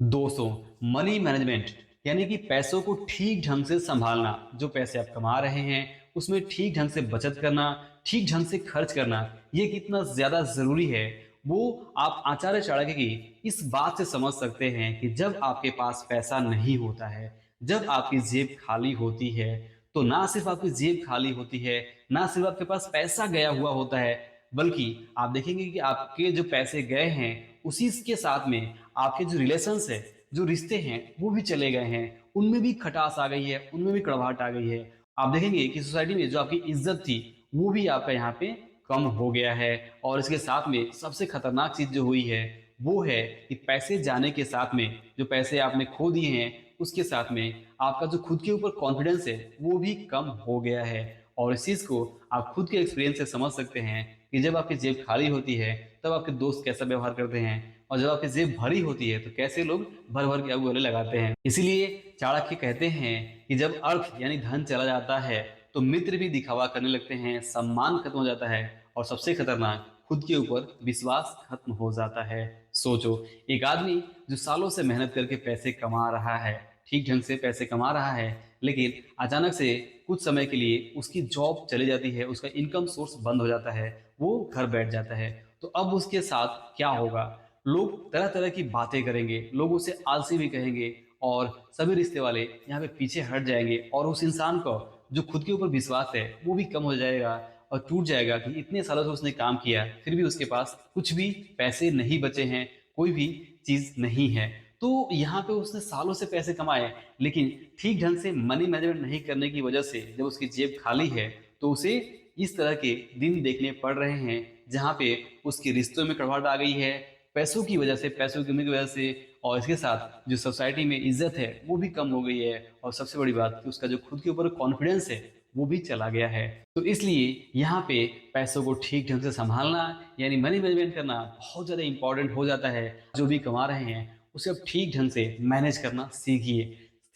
दोस्तों, money management यानी कि पैसों को ठीक ढंग से संभालना। जो पैसे आप कमा रहे हैं उसमें ठीक ढंग से बचत करना, ठीक ढंग से खर्च करना, ये कितना ज्यादा जरूरी है वो आप आचार्य चाणक्य की इस बात से समझ सकते हैं कि जब आपके पास पैसा नहीं होता है, जब आपकी जेब खाली होती है, तो ना सिर्फ आपकी जेब खाली होती है, ना सिर्फ आपके पास पैसा गया हुआ होता है, बल्कि आप देखेंगे कि आपके जो पैसे गए हैं उसी के साथ में आपके जो रिलेशंस है, जो रिश्ते हैं, वो भी चले गए हैं। उनमें भी खटास आ गई है, उनमें भी कड़वाहट आ गई है। आप देखेंगे कि सोसाइटी में जो आपकी इज्जत थी वो भी आपका यहाँ पे कम हो गया है। और इसके साथ में सबसे खतरनाक चीज जो हुई है वो है कि पैसे जाने के साथ में जो पैसे आपने खो दिए हैं उसके साथ में आपका जो खुद के ऊपर कॉन्फिडेंस है वो भी कम हो गया है। और इस चीज को आप खुद के एक्सपीरियंस से समझ सकते हैं कि जब आपकी जेब खाली होती है तब आपके दोस्त कैसा व्यवहार करते हैं, और जब आपकी जेब भरी होती है तो कैसे लोग भर भर के आपको गले लगाते हैं। इसीलिए चाणक्य कहते हैं कि जब अर्थ यानी धन चला जाता है तो मित्र भी दिखावा करने लगते हैं, सम्मान खत्म हो जाता है, और सबसे खतरनाक खुद के ऊपर विश्वास खत्म हो जाता है। सोचो, एक आदमी जो सालों से मेहनत करके पैसे कमा रहा है, ठीक ढंग से पैसे कमा रहा है, लेकिन अचानक से कुछ समय के लिए उसकी जॉब चली जाती है, उसका इनकम सोर्स बंद हो जाता है, वो घर बैठ जाता है। तो अब उसके साथ क्या होगा? लोग तरह तरह की बातें करेंगे, लोग उसे आलसी भी कहेंगे, और सभी रिश्ते वाले यहाँ पे पीछे हट जाएंगे, और उस इंसान को जो खुद के ऊपर विश्वास है वो भी कम हो जाएगा और टूट जाएगा कि इतने सालों से उसने काम किया फिर भी उसके पास कुछ भी पैसे नहीं बचे हैं, कोई भी चीज नहीं है। तो यहाँ पे उसने सालों से पैसे कमाए, लेकिन ठीक ढंग से मनी मैनेजमेंट नहीं करने की वजह से जब उसकी जेब खाली है तो उसे इस तरह के दिन देखने पड़ रहे हैं जहाँ पे उसके रिश्तों में कड़वाहट आ गई है, पैसों की वजह से, पैसों की कमी की वजह से। और इसके साथ जो सोसाइटी में इज्जत है वो भी कम हो गई है, और सबसे बड़ी बात कि उसका जो खुद के ऊपर कॉन्फिडेंस है वो भी चला गया है। तो इसलिए यहाँ पे पैसों को ठीक ढंग से संभालना यानी मनी मैनेजमेंट करना बहुत ज़्यादा इंपॉर्टेंट हो जाता है। जो भी कमा रहे हैं उसे अब ठीक ढंग से मैनेज करना सीखिए।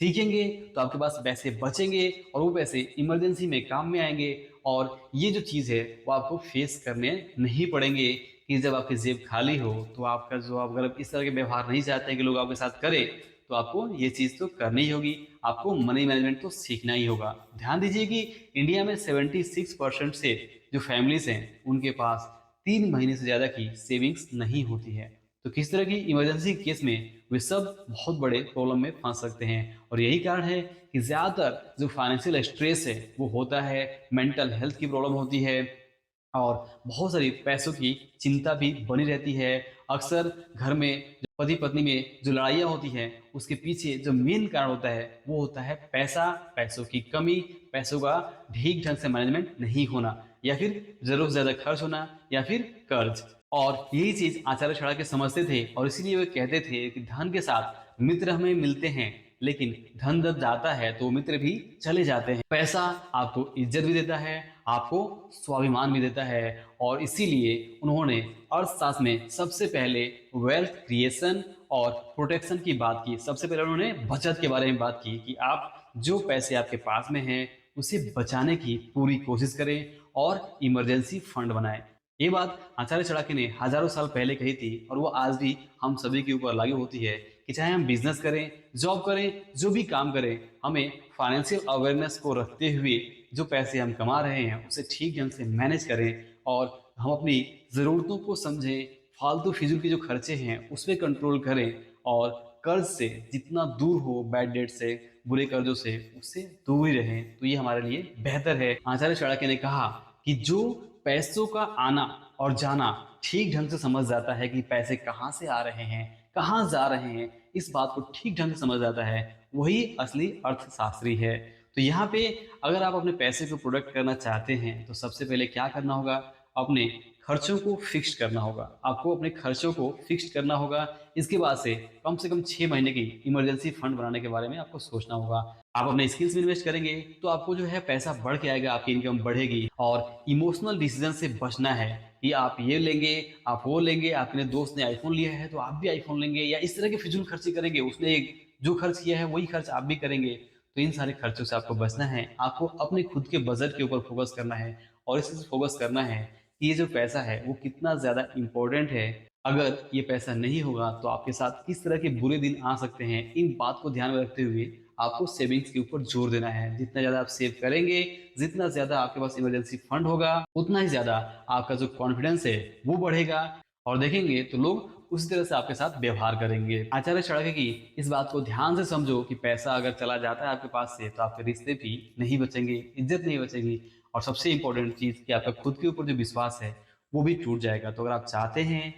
सीखेंगे तो आपके पास पैसे बचेंगे, और वो पैसे इमरजेंसी में काम में आएंगे। और ये जो चीज़ है वो आपको फेस करने नहीं पड़ेंगे कि जब आपकी जेब खाली हो तो आपका जो, आप अगर इस तरह के व्यवहार नहीं चाहते हैं कि लोग आपके साथ करें, तो आपको ये चीज़ तो करनी ही होगी। आपको मनी मैनेजमेंट तो सीखना ही होगा। ध्यान दीजिए कि इंडिया में 76% से जो फैमिलीज हैं उनके पास 3 महीने से ज़्यादा की सेविंग्स नहीं होती है। तो किस तरह की इमरजेंसी केस में वे सब बहुत बड़े प्रॉब्लम में फंस सकते हैं। और यही कारण है कि ज़्यादातर जो फाइनेंशियल स्ट्रेस है वो होता है, मेंटल हेल्थ की प्रॉब्लम होती है, और बहुत सारी पैसों की चिंता भी बनी रहती है। अक्सर घर में जो पति पत्नी में जो लड़ाइयाँ होती हैं उसके पीछे जो मेन कारण होता है वो होता है पैसा, पैसों की कमी, पैसों का ठीक ढंग से मैनेजमेंट नहीं होना, या फिर जरूरत से ज्यादा खर्च होना, या फिर कर्ज। और यही चीज आचार्य चाणक्य समझते थे, और इसीलिए वे कहते थे कि धन के साथ मित्र हमें मिलते हैं, लेकिन धन जब जाता है तो मित्र भी चले जाते हैं। पैसा आपको इज्जत भी देता है, आपको स्वाभिमान भी देता है। और इसीलिए उन्होंने अर्थशास्त्र में सबसे पहले वेल्थ क्रिएशन और प्रोटेक्शन की बात की। सबसे पहले उन्होंने बचत के बारे में बात की कि आप जो पैसे आपके पास में हैं उसे बचाने की पूरी कोशिश करें और इमरजेंसी फंड बनाएं। ये बात आचार्य चाणक्य ने हजारों साल पहले कही थी, और वो आज भी हम सभी के ऊपर लागू होती है कि चाहे हम बिजनेस करें, जॉब करें, जो भी काम करें, हमें फाइनेंशियल अवेयरनेस को रखते हुए जो पैसे हम कमा रहे हैं उसे ठीक ढंग से मैनेज करें, और हम अपनी ज़रूरतों को समझें, फालतू फिजूल के जो खर्चे हैं उस पर कंट्रोल करें, और कर्ज से जितना दूर हो, बैड डेट से, बुरे कर्जों से, उससे दूर ही रहें तो ये हमारे लिए बेहतर है। आचार्य चाणक्य ने कहा कि जो पैसों का आना और जाना ठीक ढंग से समझ जाता है कि पैसे कहाँ से आ रहे हैं, कहाँ जा रहे हैं, इस बात को ठीक ढंग से समझ जाता है, वही असली अर्थशास्त्री है। तो यहाँ पे अगर आप अपने पैसे को प्रोटेक्ट करना चाहते हैं तो सबसे पहले क्या करना होगा? अपने खर्चों को फिक्स करना होगा। आपको अपने खर्चों को फिक्स करना होगा। इसके बाद से कम 6 महीने की इमरजेंसी फंड बनाने के बारे में आपको सोचना होगा। आप अपने स्किल्स में इन्वेस्ट करेंगे तो आपको जो है पैसा बढ़ के आएगा, आपकी इनकम बढ़ेगी। और इमोशनल डिसीजन से बचना है कि आप ये लेंगे, आप वो लेंगे, आपने दोस्त ने आईफोन लिया है तो आप भी आईफोन लेंगे, या इस तरह के फिजूल खर्ची करेंगे, उसने जो खर्च किया है वही खर्च आप भी करेंगे। तो इन सारे खर्चों से आपको बचना है। आपको अपने खुद के बजट के ऊपर फोकस करना है, और इस फोकस करना है कि ये जो पैसा है वो कितना ज्यादा इंपॉर्टेंट है अगर ये पैसा नहीं होगा तो आपके साथ किस तरह के बुरे दिन आ सकते हैं, इन बात को ध्यान में रखते हुए आपको सेविंग्स के ऊपर जोर देना है। जितना ज़्यादा आप सेव करेंगे, जितना ज़्यादा आपके पास इमरजेंसी फंड होगा, उतना ही ज़्यादा आपका जो कॉन्फिडेंस है वो बढ़ेगा और देखेंगे तो लोग उसी तरह से आपके साथ व्यवहार करेंगे। आचार्य चाणक्य की इस बात को ध्यान से समझो कि पैसा अगर चला जाता है आपके पास से तो आपके रिश्ते भी नहीं बचेंगे, इज्जत नहीं बचेगी और सबसे इंपॉर्टेंट चीज़ कि आपका खुद के ऊपर जो विश्वास है वो भी टूट जाएगा। तो अगर आप चाहते हैं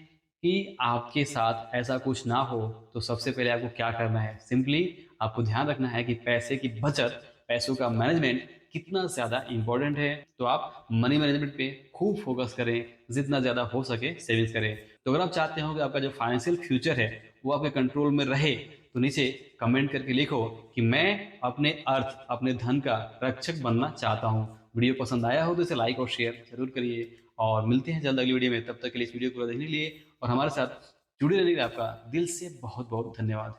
कि आपके साथ ऐसा कुछ ना हो, तो सबसे पहले आपको क्या करना है? सिंपली आपको ध्यान रखना है कि पैसे की बचत, पैसों का मैनेजमेंट कितना ज़्यादा इम्पोर्टेंट है। तो आप मनी मैनेजमेंट पे खूब फोकस करें, जितना ज़्यादा हो सके सेविंग्स करें। तो अगर आप चाहते हो कि आपका जो फाइनेंशियल फ्यूचर है, वो आपके कंट्रोल में रहे, तो नीचे कमेंट करके लिखो कि मैं अपने अर्थ, अपने धन का रक्षक बनना चाहता हूँ। वीडियो पसंद आया हो तो इसे लाइक और शेयर ज़रूर करिए और मिलते हैं जल्द अगली वीडियो में। तब तक के लिए इस वीडियो को पूरा देखने के लिए और हमारे साथ जुड़े रहने के लिए आपका दिल से बहुत बहुत धन्यवाद।